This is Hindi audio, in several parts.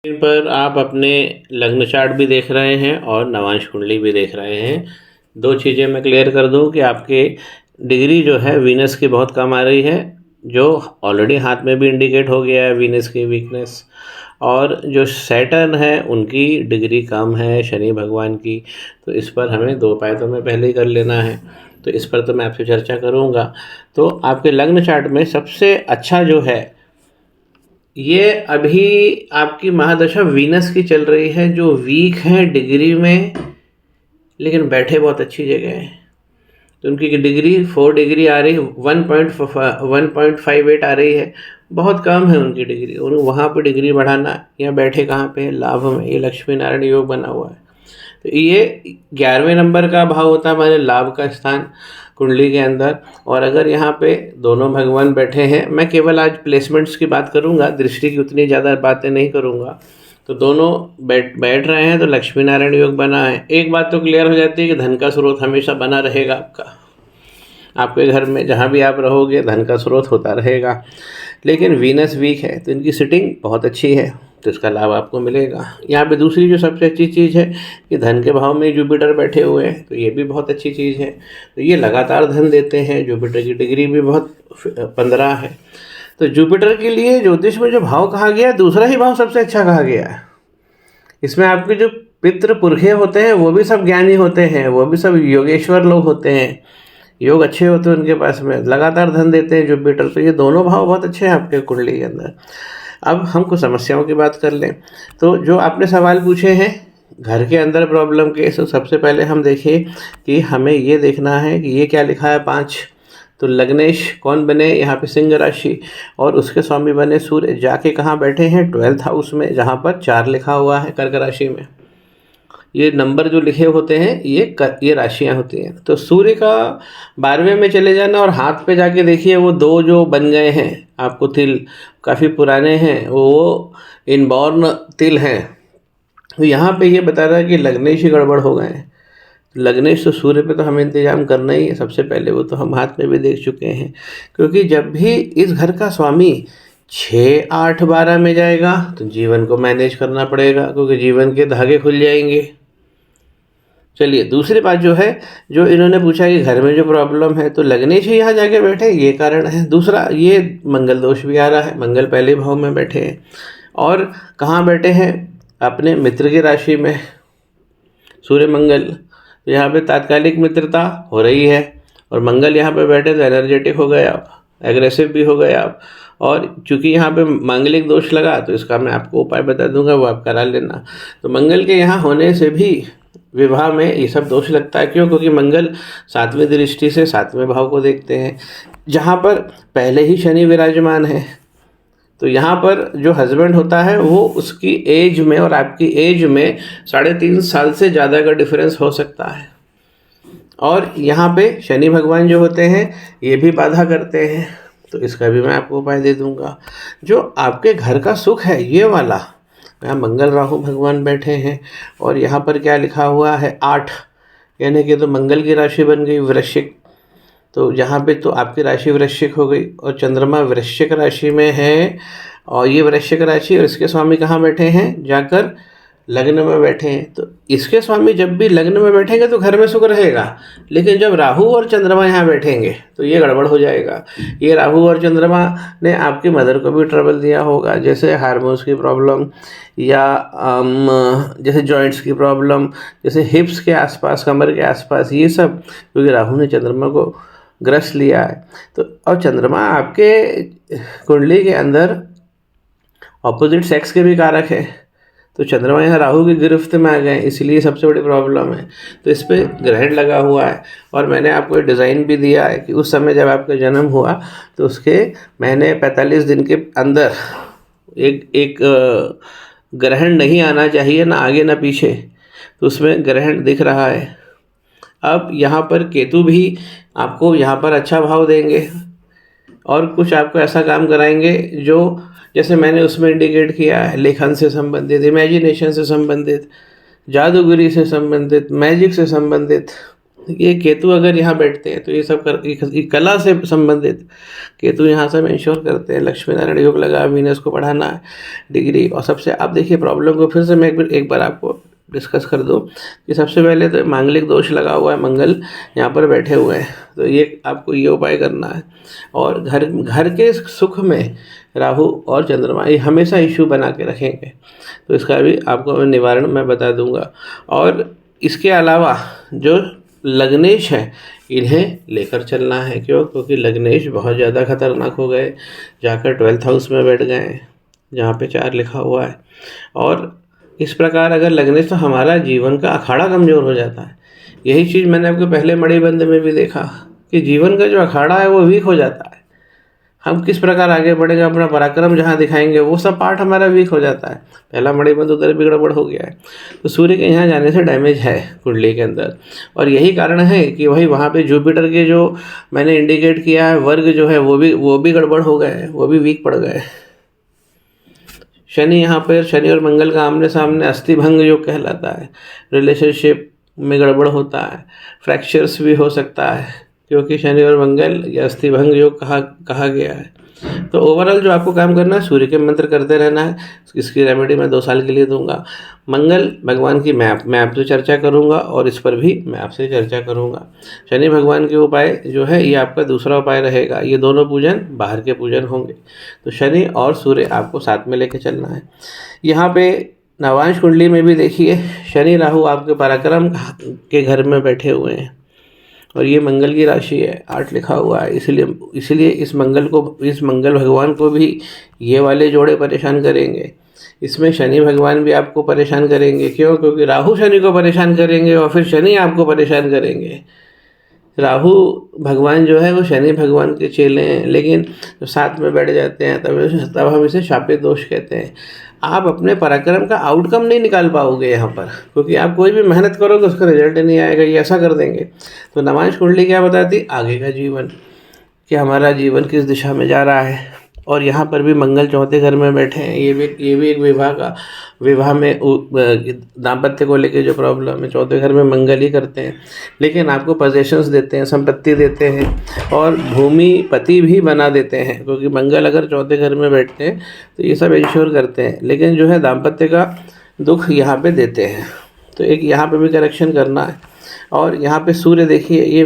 स्क्रीन पर आप अपने लग्न चार्ट भी देख रहे हैं और नवांश कुंडली भी देख रहे हैं। दो चीज़ें मैं क्लियर कर दूं कि आपके डिग्री जो है वीनस की बहुत कम आ रही है, जो ऑलरेडी हाथ में भी इंडिकेट हो गया है वीनस की वीकनेस। और जो सैटर्न है उनकी डिग्री कम है शनि भगवान की, तो इस पर हमें दो उपाय तो मैं पहले ही कर लेना है, तो इस पर तो मैं आपसे चर्चा करूँगा। तो आपके लग्न चार्ट में सबसे अच्छा जो है, ये अभी आपकी महादशा वीनस की चल रही है, जो वीक है डिग्री में, लेकिन बैठे बहुत अच्छी जगह है। तो उनकी डिग्री 4 डिग्री आ रही है, 1.58 आ रही है, बहुत कम है उनकी डिग्री। और वहाँ पर डिग्री बढ़ाना, या बैठे कहाँ पे है, लाभ में, ये लक्ष्मी नारायण योग बना हुआ है। तो ये 11वें नंबर का भाव होता है हमारे लाभ का स्थान कुंडली के अंदर। और अगर यहाँ पे दोनों भगवान बैठे हैं, मैं केवल आज प्लेसमेंट्स की बात करूँगा, दृष्टि की उतनी ज़्यादा बातें नहीं करूँगा। तो दोनों बैठ रहे हैं तो लक्ष्मी नारायण योग बना है। एक बात तो क्लियर हो जाती है कि धन का स्रोत हमेशा बना रहेगा आपके घर में, जहाँ भी आप रहोगे धन का स्रोत होता रहेगा। लेकिन वीनस वीक है तो इनकी सिटिंग बहुत अच्छी है, तो इसका लाभ आपको मिलेगा। यहाँ पे दूसरी जो सबसे अच्छी चीज़ है कि धन के भाव में जुपिटर बैठे हुए हैं, तो ये भी बहुत अच्छी चीज़ है। तो ये लगातार धन देते हैं, जुपिटर की डिग्री भी बहुत 15 है। तो जुपिटर के लिए ज्योतिष में जो भाव कहा गया है, दूसरा ही भाव सबसे अच्छा कहा गया है। इसमें आपके जो पितृ पुरखे होते हैं वो भी सब ज्ञानी होते हैं, वो भी सब योगेश्वर लोग होते हैं, योग अच्छे होते हैं उनके पास में, लगातार धन देते हैं जुपिटर। तो ये दोनों भाव बहुत अच्छे हैं आपके कुंडली के अंदर। अब हम कुछ समस्याओं की बात कर लें। तो जो आपने सवाल पूछे हैं घर के अंदर प्रॉब्लम के, तो सबसे पहले हम देखिए कि हमें ये देखना है कि ये क्या लिखा है 5। तो लग्नेश कौन बने, यहाँ पे सिंह राशि, और उसके स्वामी बने सूर्य। जाके कहाँ बैठे हैं, 12th हाउस में, जहाँ पर 4 लिखा हुआ है कर्क राशि में। ये नंबर जो लिखे होते हैं ये राशियां होती हैं। तो सूर्य का 12वें में चले जाना, और हाथ पे जाके देखिए वो 2 जो बन गए हैं आपको तिल, काफ़ी पुराने हैं, वो इनबॉर्न तिल हैं। तो यहाँ पे ये बता रहा है कि लग्नेश ही गड़बड़ हो गए हैं। लग्नेश तो सूर्य पे तो हमें इंतजाम करना ही है सबसे पहले, वो तो हम हाथ में भी देख चुके हैं। क्योंकि जब भी इस घर का स्वामी 6, 8, 12 में जाएगा तो जीवन को मैनेज करना पड़ेगा, क्योंकि जीवन के धागे खुल जाएंगे। चलिए दूसरी बात जो है, जो इन्होंने पूछा कि घर में जो प्रॉब्लम है, तो लग्नेश ही यहाँ जाके बैठे, ये कारण है। दूसरा, ये मंगल दोष भी आ रहा है, मंगल पहले भाव में बैठे हैं, और कहाँ बैठे हैं, अपने मित्र की राशि में, सूर्य मंगल। तो यहाँ पे तात्कालिक मित्रता हो रही है, और मंगल यहाँ पे बैठे तो एनर्जेटिक हो गए आप, एग्रेसिव भी हो गए आप। और चूंकि यहाँ पे मांगलिक दोष लगा, तो इसका मैं आपको उपाय बता दूंगा, वो आप करा लेना। तो मंगल के यहाँ होने से भी विवाह में ये सब दोष लगता है। क्यों? क्योंकि मंगल 7वीं दृष्टि से 7वें भाव को देखते हैं, जहाँ पर पहले ही शनि विराजमान है। तो यहाँ पर जो हस्बैंड होता है वो उसकी एज में और आपकी एज में 3.5 साल से ज़्यादा का डिफरेंस हो सकता है। और यहाँ पे शनि भगवान जो होते हैं ये भी बाधा करते हैं, तो इसका भी मैं आपको उपाय दे दूंगा। जो आपके घर का सुख है ये वाला, यहाँ मंगल राहु भगवान बैठे हैं, और यहाँ पर क्या लिखा हुआ है 8, यानी कि तो मंगल की राशि बन गई वृश्चिक। तो यहाँ पे तो आपकी राशि वृश्चिक हो गई, और चंद्रमा वृश्चिक राशि में है, और ये वृश्चिक राशि, और इसके स्वामी कहाँ बैठे हैं, जाकर लग्न में बैठे हैं। तो इसके स्वामी जब भी लग्न में बैठेंगे तो घर में सुख रहेगा, लेकिन जब राहु और चंद्रमा यहाँ बैठेंगे तो ये गड़बड़ हो जाएगा। ये राहु और चंद्रमा ने आपकी मदर को भी ट्रबल दिया होगा, जैसे हार्मोन्स की प्रॉब्लम, या जैसे जॉइंट्स की प्रॉब्लम, जैसे हिप्स के आसपास, कमर के आसपास, ये सब क्योंकि राहु ने चंद्रमा को ग्रस्त लिया है। तो और चंद्रमा आपके कुंडली के अंदर ऑपोजिट सेक्स के भी कारक है, तो चंद्रमा यहाँ राहु की गिरफ्त में आ गए, इसलिए सबसे बड़ी प्रॉब्लम है। तो इस पर ग्रहण लगा हुआ है, और मैंने आपको डिज़ाइन भी दिया है कि उस समय जब आपका जन्म हुआ तो उसके महीने 45 दिन के अंदर एक ग्रहण नहीं आना चाहिए, ना आगे ना पीछे, तो उसमें ग्रहण दिख रहा है। अब यहाँ पर केतु भी आपको यहाँ पर अच्छा भाव देंगे, और कुछ आपको ऐसा काम कराएंगे जो, जैसे मैंने उसमें इंडिकेट किया है, लेखन से संबंधित, इमेजिनेशन से संबंधित, जादूगरी से संबंधित, मैजिक से संबंधित, ये केतु अगर यहाँ बैठते हैं तो ये सब ये कला से संबंधित केतु यहाँ से इंश्योर करते हैं। लक्ष्मी नारायण योग लगा, वीनस को बढ़ाना है डिग्री। और सबसे आप देखिए प्रॉब्लम को फिर से मैं एक बार आपको डिस्कस कर दूं कि सबसे पहले तो मांगलिक दोष लगा हुआ है, मंगल यहाँ पर बैठे हुए हैं, तो ये आपको ये उपाय करना है। और घर के सुख में राहु और चंद्रमा ये हमेशा इश्यू बना के रखेंगे, तो इसका भी आपको निवारण मैं बता दूंगा। और इसके अलावा जो लग्नेश है इन्हें लेकर चलना है। क्योंकि लग्नेश बहुत ज़्यादा खतरनाक हो गए, जाकर 12th हाउस में बैठ गए जहाँ पे 4 लिखा हुआ है। और इस प्रकार अगर लग्नेश, तो हमारा जीवन का अखाड़ा कमज़ोर हो जाता है। यही चीज़ मैंने आपके पहले मणिबंध में भी देखा कि जीवन का जो अखाड़ा है वो वीक हो जाता है। हम किस प्रकार आगे बढ़ेंगे, अपना पराक्रम जहाँ दिखाएंगे, वो सब पार्ट हमारा वीक हो जाता है। पहला मणिबंध उधर भी गड़बड़ हो गया है, तो सूर्य के यहाँ जाने से डैमेज है कुंडली के अंदर। और यही कारण है कि वही वहाँ पे जुपिटर के जो मैंने इंडिकेट किया है वर्ग जो है वो भी गड़बड़ हो गए, वो भी वीक पड़ गए। शनि यहाँ पर, शनि और मंगल का आमने सामने अस्थि भंग योग कहलाता है। रिलेशनशिप में गड़बड़ होता है, फ्रैक्चर्स भी हो सकता है, क्योंकि शनि और मंगल या अस्थि भंग योग कहा गया है। तो ओवरऑल जो आपको काम करना है, सूर्य के मंत्र करते रहना है। इसकी रेमेडी मैं 2 साल के लिए दूंगा। मंगल भगवान की मैं आपसे चर्चा करूंगा और इस पर भी मैं आपसे चर्चा करूंगा। शनि भगवान के उपाय जो है ये आपका दूसरा उपाय रहेगा। ये दोनों पूजन बाहर के पूजन होंगे, तो शनि और सूर्य आपको साथ में लेके चलना है। यहाँ पे नवांश कुंडली में भी देखिए शनि राहु आपके पराक्रम के घर में बैठे हुए हैं, और ये मंगल की राशि है, 8 लिखा हुआ है। इसलिए इस मंगल भगवान को भी ये वाले जोड़े परेशान करेंगे। इसमें शनि भगवान भी आपको परेशान करेंगे। क्यों? क्योंकि राहु शनि को परेशान करेंगे और फिर शनि आपको परेशान करेंगे। राहु भगवान जो है वो शनि भगवान के चेले हैं, लेकिन जो साथ में बैठ जाते हैं तब हम इसे शापित दोष कहते हैं। आप अपने पराक्रम का आउटकम नहीं निकाल पाओगे यहाँ पर, क्योंकि आप कोई भी मेहनत करोगे उसका रिजल्ट नहीं आएगा, ये ऐसा कर देंगे। तो नवांश कुंडली क्या बताती? आगे का जीवन, कि हमारा जीवन किस दिशा में जा रहा है। और यहाँ पर भी मंगल 4थे घर में बैठे हैं। ये भी एक विवाह में दाम्पत्य को लेके जो प्रॉब्लम है, 4थे घर में मंगल ही करते हैं। लेकिन आपको पोजेशंस देते हैं, संपत्ति देते हैं और भूमि पति भी बना देते हैं, क्योंकि मंगल अगर 4थे घर में बैठते हैं तो ये सब इंश्योर करते हैं। लेकिन जो है दाम्पत्य का दुख यहाँ पे देते हैं, तो एक यहाँ पे भी करेक्शन करना है। और यहाँ पे सूर्य देखिए ये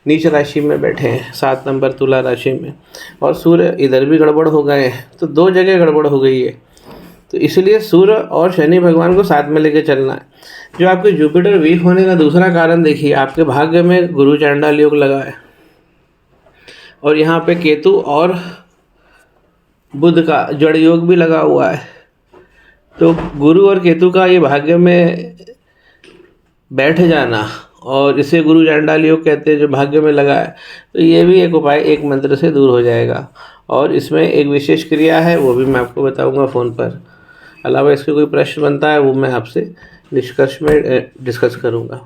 नीच राशि में बैठे हैं, 7 नंबर तुला राशि में, और सूर्य इधर भी गड़बड़ हो गए हैं, तो 2 जगह गड़बड़ हो गई है। तो इसलिए सूर्य और शनि भगवान को साथ में लेके चलना है। जो आपके जुपिटर वीक होने का दूसरा कारण देखिए, आपके भाग्य में गुरु चांडाल योग लगा है, और यहाँ पे केतु और बुध का जड़ योग भी लगा हुआ है। तो गुरु और केतु का ये भाग्य में बैठ जाना, और इसे गुरु चांडाल योग कहते हैं जो भाग्य में लगा है, तो ये भी एक उपाय एक मंत्र से दूर हो जाएगा। और इसमें एक विशेष क्रिया है, वो भी मैं आपको बताऊंगा फ़ोन पर। अलावा इसके कोई प्रश्न बनता है वो मैं आपसे निष्कर्ष में डिस्कस करूंगा।